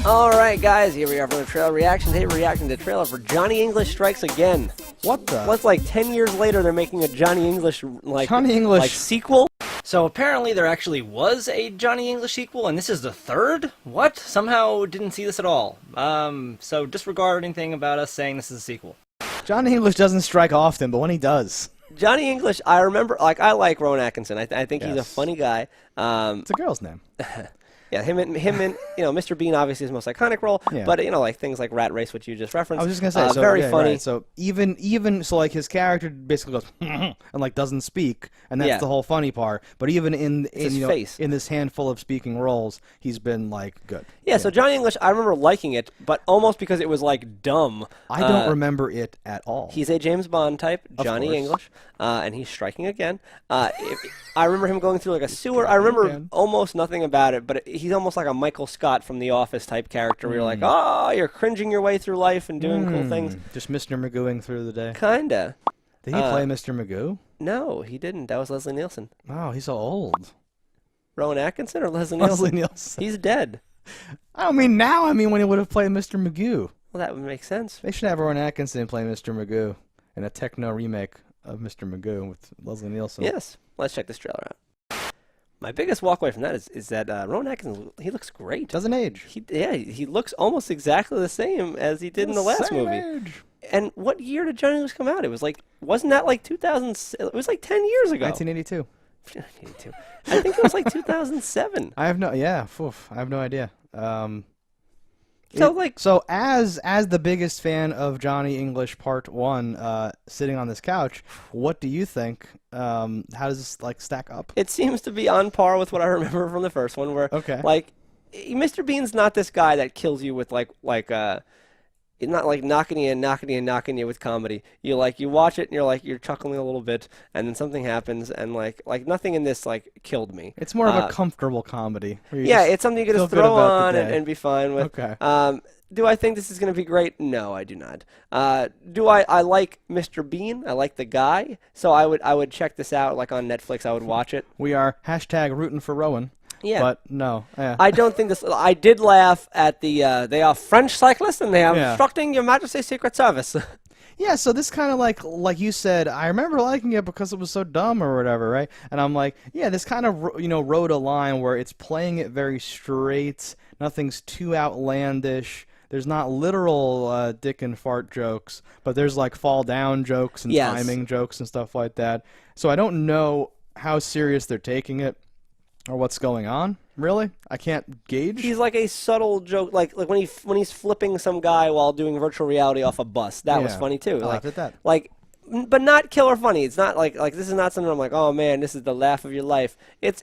Alright guys, here we are for the trailer reaction. Today we're reacting to the trailer for Johnny English Strikes Again. What the? What's like 10 years later they're making a Johnny English sequel? So apparently there actually was a Johnny English sequel, and this is the third? What? Somehow didn't see this at all. So disregard anything about us saying this is a sequel. Johnny English doesn't strike often, but when he does. Johnny English, I remember, I like Rowan Atkinson. I think he's a funny guy. It's a girl's name. Yeah, him and Mr. Bean obviously his most iconic role, but like things like Rat Race, which you just referenced. I was just gonna say, so, very funny. Right. So even so, like his character basically goes and like doesn't speak, and that's the whole funny part. But even in this handful of speaking roles, he's been like good. Yeah, so Johnny English, I remember liking it, but almost because it was like dumb. I don't remember it at all. He's a James Bond type, Johnny English, and he's striking again. I remember him going through like a sewer. I remember almost nothing about it, but he's almost like a Michael Scott from The Office type character where you're like, oh, you're cringing your way through life and doing cool things. Just Mr. Magooing through the day. Kinda. Did he play Mr. Magoo? No, he didn't. That was Leslie Nielsen. Oh, he's so old. Rowan Atkinson or Leslie Nielsen? Leslie Nielsen. He's dead. I don't mean now. I mean when he would have played Mr. Magoo. Well, that would make sense. They should have Rowan Atkinson play Mr. Magoo in a techno remake of Mr. Magoo with Leslie Nielsen. Yes. Let's check this trailer out. My biggest walkaway from that is that Rowan Atkinson, he looks great. Doesn't age. He looks almost exactly the same as he did in the last movie. Age. And what year did Johnny English come out? It was like, wasn't that like 2000? It was like 10 years ago. 1982. 1982. I think it was like 2007. I have no, I have no idea. So as the biggest fan of Johnny English Part 1, sitting on this couch, what do you think? How does this like stack up? It seems to be on par with what I remember from the first one, where like Mr. Bean's not this guy that kills you with it's not like knocking you with comedy. You watch it and you're chuckling a little bit, and then something happens, and like nothing in this like killed me. It's more of a comfortable comedy. Yeah, it's something you can just throw on and be fine with. Okay. Do I think this is going to be great? No, I do not. Do I like Mr. Bean? I like the guy, so I would check this out like on Netflix. I would watch it. We are #rooting for Rowan. Yeah. But no. Yeah. I don't think this. I did laugh at the. They are French cyclists and they are obstructing Your Majesty's Secret Service. Yeah, so this kind of like you said, I remember liking it because it was so dumb or whatever, right? And I'm like, yeah, this kind of rode a line where it's playing it very straight. Nothing's too outlandish. There's not literal dick and fart jokes, but there's like fall down jokes and timing jokes and stuff like that. So I don't know how serious they're taking it. Or what's going on? Really? I can't gauge. He's like a subtle joke, like when he's flipping some guy while doing virtual reality off a bus. That was funny too. I laughed at that. But not killer funny. It's not like this is not something I'm like, oh man, this is the laugh of your life. It's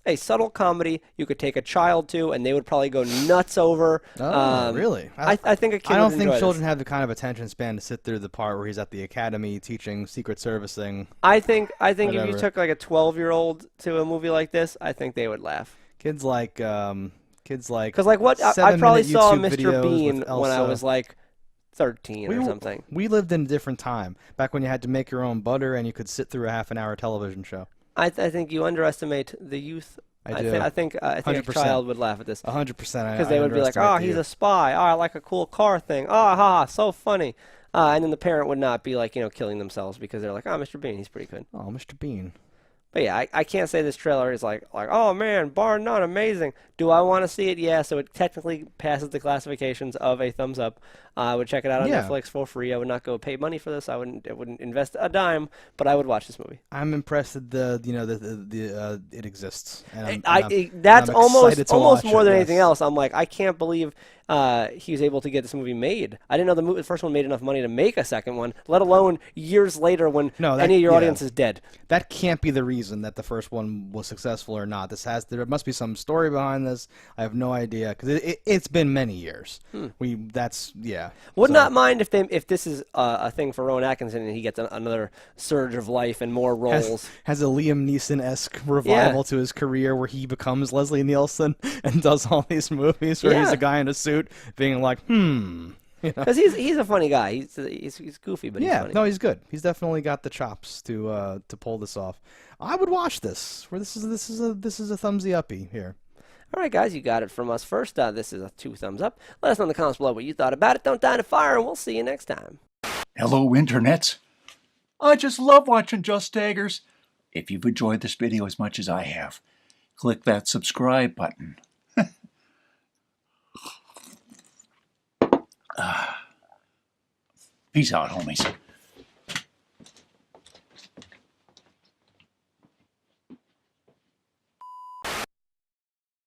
a subtle comedy you could take a child to, and they would probably go nuts over. Oh, really? I think a kid I don't would think enjoy children this. have the kind of attention span to sit through the part where he's at the academy teaching secret servicing. I think if you took like a 12-year-old to a movie like this, I think they would laugh. Kids like because like what I probably saw Mr. Bean when I was like 13 or something. We lived in a different time, back when you had to make your own butter and you could sit through a half-an-hour television show. I think you underestimate the youth. I do. I think a child would laugh at this. 100%. Because they would be like, oh, he's a spy. Oh, I like a cool car thing. Oh, ha, so funny. And then the parent would not be like, killing themselves because they're like, oh, Mr. Bean, he's pretty good. Oh, Mr. Bean. But yeah, I can't say this trailer is like, oh man, bar none, amazing. Do I want to see it? Yeah, so it technically passes the classifications of a thumbs up. I would check it out on Netflix for free. I would not go pay money for this. I wouldn't invest a dime, but I would watch this movie. I'm impressed that it exists. And that's I'm almost more than anything else. I'm like, I can't believe he was able to get this movie made. I didn't know the first one made enough money to make a second one, let alone years later when any of your audience is dead. That can't be the reason that the first one was successful or not. There must be some story behind this. I have no idea because it's been many years. Would not mind if this is a thing for Rowan Atkinson and he gets another surge of life and more roles. Has a Liam Neeson-esque revival to his career where he becomes Leslie Nielsen and does all these movies where he's a guy in a suit being like, Because he's a funny guy. He's goofy, but he's funny. No, he's good. He's definitely got the chops to pull this off. I would watch this. This is a thumbsy uppy here. All right, guys, you got it from us first. This is a 2 thumbs up. Let us know in the comments below what you thought about it. Don't die in a fire, and we'll see you next time. Hello, internets. I just love watching JustDaggers. If you've enjoyed this video as much as I have, click that subscribe button. Peace out, homies.